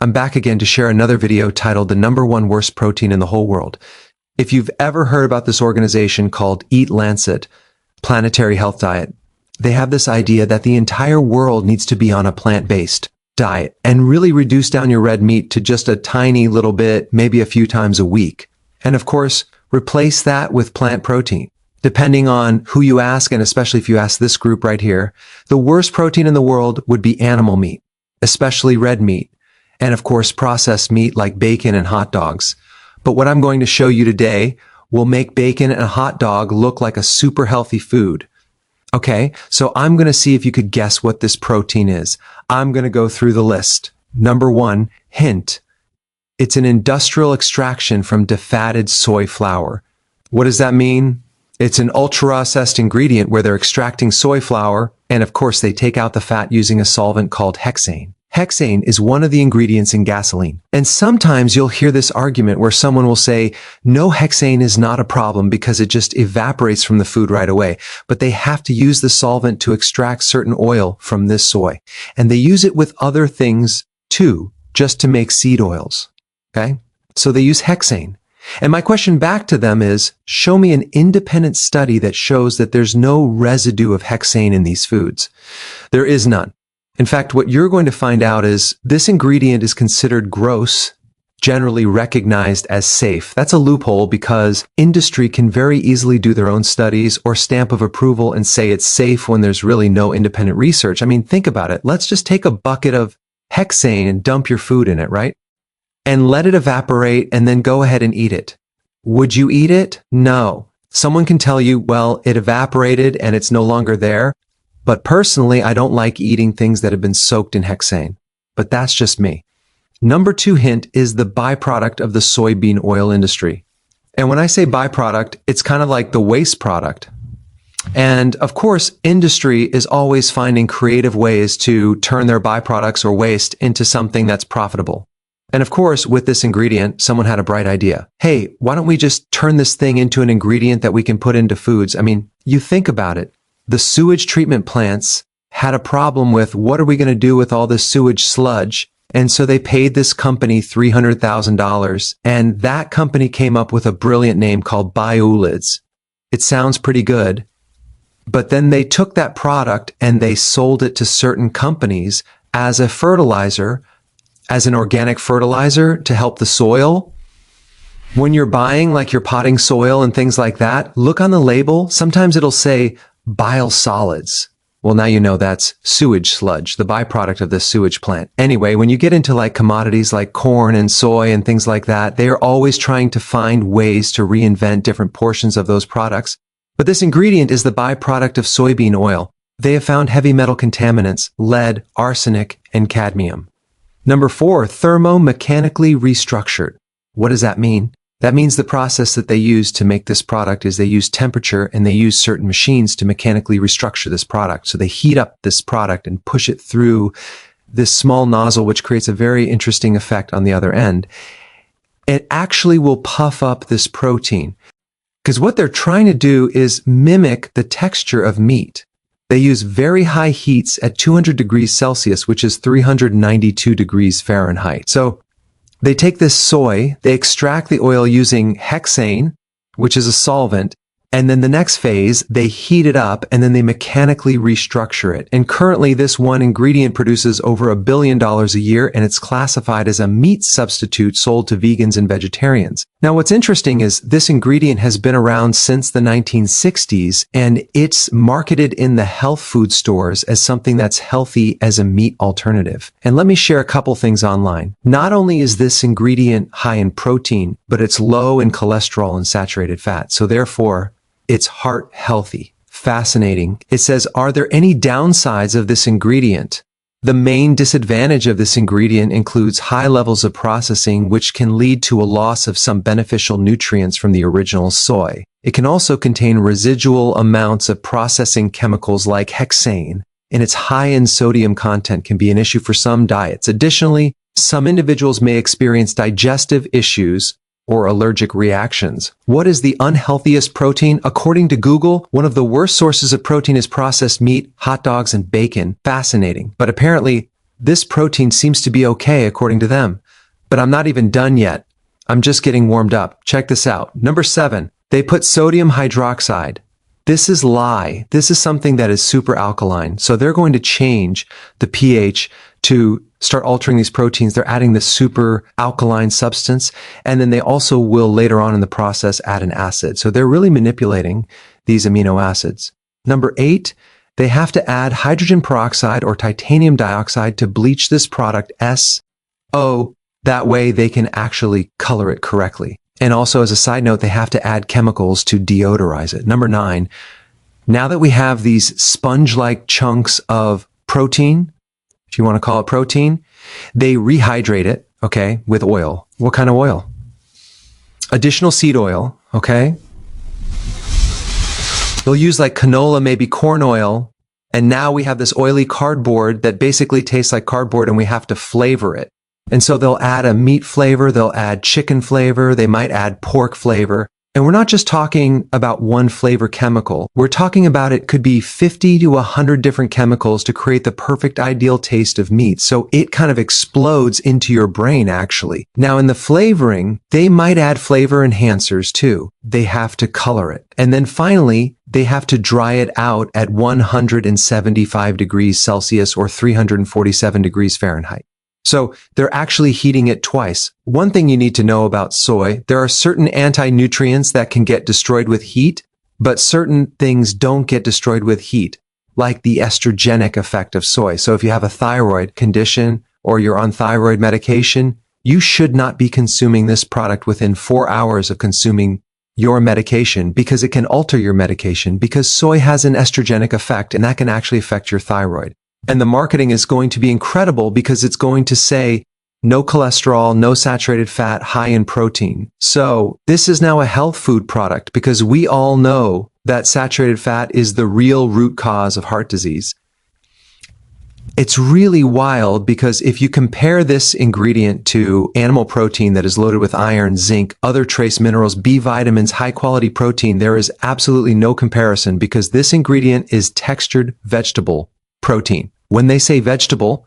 I'm back again to share another video titled The #1 Worst Protein in the Whole World. If you've ever heard about this organization called EAT-Lancet, Planetary Health Diet, they have this idea that the entire world needs to be on a plant-based diet and really reduce down your red meat to just a tiny little bit, maybe a few times a week. And of course, replace that with plant protein. Depending on who you ask, and especially if you ask this group right here, the worst protein in the world would be animal meat, especially red meat. And of course, processed meat like bacon and hot dogs. But what I'm going to show you today will make bacon and a hot dog look like a super healthy food. Okay, so I'm going to see if you could guess what this protein is. I'm going to go through the list. #1, hint. It's an industrial extraction from defatted soy flour. What does that mean? It's an ultra-processed ingredient where they're extracting soy flour, and of course they take out the fat using a solvent called hexane. Hexane is one of the ingredients in gasoline. And sometimes you'll hear this argument where someone will say, no, hexane is not a problem because it just evaporates from the food right away. But they have to use the solvent to extract certain oil from this soy. And they use it with other things too, just to make seed oils. Okay? So they use hexane. And my question back to them is, show me an independent study that shows that there's no residue of hexane in these foods. There is none. In fact, what you're going to find out is this ingredient is considered gross, generally recognized as safe. That's a loophole because industry can very easily do their own studies or stamp of approval and say it's safe when there's really no independent research. I mean, think about it. Let's just take a bucket of hexane and dump your food in it, right? And let it evaporate and then go ahead and eat it. Would you eat it? No. Someone can tell you, well, it evaporated and it's no longer there. But personally, I don't like eating things that have been soaked in hexane. But that's just me. #2 hint is the byproduct of the soybean oil industry. And when I say byproduct, it's kind of like the waste product. And of course, industry is always finding creative ways to turn their byproducts or waste into something that's profitable. And of course, with this ingredient, someone had a bright idea. Hey, why don't we just turn this thing into an ingredient that we can put into foods? I mean, you think about it. The sewage treatment plants had a problem with what are we going to do with all this sewage sludge? And so they paid this company $300,000. And that company came up with a brilliant name called biolids. It sounds pretty good. But then they took that product and they sold it to certain companies as a fertilizer, as an organic fertilizer to help the soil. When you're buying like your potting soil and things like that, look on the label. Sometimes it'll say biosolids. Well, now you know that's sewage sludge, the byproduct of this sewage plant. Anyway, when you get into like commodities like corn and soy and things like that, they are always trying to find ways to reinvent different portions of those products. But this ingredient is the byproduct of soybean oil. They have found heavy metal contaminants, lead, arsenic, and cadmium. #4, thermomechanically restructured. What does that mean? That means the process that they use to make this product is they use temperature and they use certain machines to mechanically restructure this product. So they heat up this product and push it through this small nozzle, which creates a very interesting effect on the other end. It actually will puff up this protein because what they're trying to do is mimic the texture of meat. They use very high heats at 200 degrees Celsius, which is 392 degrees Fahrenheit. So they take this soy, they extract the oil using hexane, which is a solvent, and then the next phase, they heat it up and then they mechanically restructure it. And currently this one ingredient produces over $1 billion a year and it's classified as a meat substitute sold to vegans and vegetarians. Now what's interesting is this ingredient has been around since the 1960s and it's marketed in the health food stores as something that's healthy as a meat alternative. And let me share a couple things online. Not only is this ingredient high in protein, but it's low in cholesterol and saturated fat. So therefore, it's heart healthy. Fascinating. It says, are there any downsides of this ingredient? The main disadvantage of this ingredient includes high levels of processing, which can lead to a loss of some beneficial nutrients from the original soy. It can also contain residual amounts of processing chemicals like hexane, and its high in sodium content can be an issue for some diets. Additionally, some individuals may experience digestive issues or allergic reactions. What is the unhealthiest protein? According to Google, one of the worst sources of protein is processed meat, hot dogs, and bacon. Fascinating. But apparently, this protein seems to be okay according to them. But I'm not even done yet. I'm just getting warmed up. Check this out. Number 7, they put sodium hydroxide. This is lye. This is something that is super alkaline. So they're going to change the pH to start altering these proteins. They're adding this super alkaline substance. And then they also will later on in the process add an acid. So they're really manipulating these amino acids. Number 8, they have to add hydrogen peroxide or titanium dioxide to bleach this product SO. That way they can actually color it correctly. And also, as a side note, they have to add chemicals to deodorize it. Number 9, now that we have these sponge-like chunks of protein, if you want to call it protein, they rehydrate it, okay, with oil. What kind of oil? Additional seed oil, okay? They'll use like canola, maybe corn oil, and now we have this oily cardboard that basically tastes like cardboard, and we have to flavor it. And so they'll add a meat flavor, they'll add chicken flavor, they might add pork flavor. And we're not just talking about one flavor chemical. We're talking about it could be 50 to 100 different chemicals to create the perfect ideal taste of meat. So it kind of explodes into your brain, actually. Now, in the flavoring, they might add flavor enhancers too. They have to color it. And then finally, they have to dry it out at 175 degrees Celsius or 347 degrees Fahrenheit. So they're actually heating it twice. One thing you need to know about soy, there are certain anti-nutrients that can get destroyed with heat, but certain things don't get destroyed with heat, like the estrogenic effect of soy. So if you have a thyroid condition or you're on thyroid medication, you should not be consuming this product within 4 hours of consuming your medication because it can alter your medication because soy has an estrogenic effect and that can actually affect your thyroid. And the marketing is going to be incredible because it's going to say no cholesterol, no saturated fat, high in protein. So this is now a health food product because we all know that saturated fat is the real root cause of heart disease. It's really wild because if you compare this ingredient to animal protein that is loaded with iron, zinc, other trace minerals, B vitamins, high quality protein, there is absolutely no comparison because this ingredient is textured vegetable protein. When they say vegetable,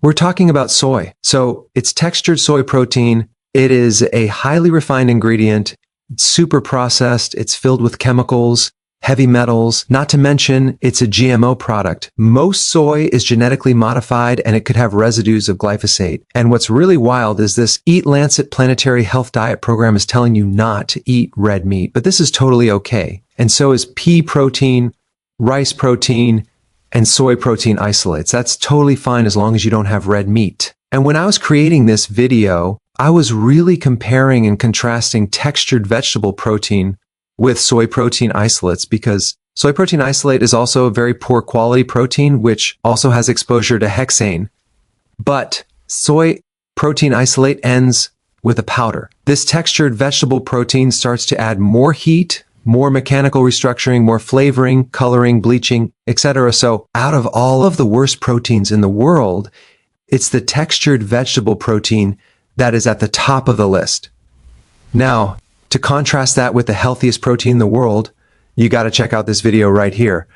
we're talking about soy. So it's textured soy protein. It is a highly refined ingredient. It's super processed. It's filled with chemicals, heavy metals, not to mention it's a GMO product. Most soy is genetically modified and it could have residues of glyphosate. And what's really wild is this EAT-Lancet planetary health diet program is telling you not to eat red meat, but this is totally okay. And so is pea protein, rice protein, and soy protein isolates. That's totally fine as long as you don't have red meat. And when I was creating this video, I was really comparing and contrasting textured vegetable protein with soy protein isolates because soy protein isolate is also a very poor quality protein, which also has exposure to hexane. But soy protein isolate ends with a powder. This textured vegetable protein starts to add more heat, more mechanical restructuring, more flavoring, coloring, bleaching, etc. So out of all of the worst proteins in the world, it's the textured vegetable protein that is at the top of the list. Now, to contrast that with the healthiest protein in the world, you got to check out this video right here.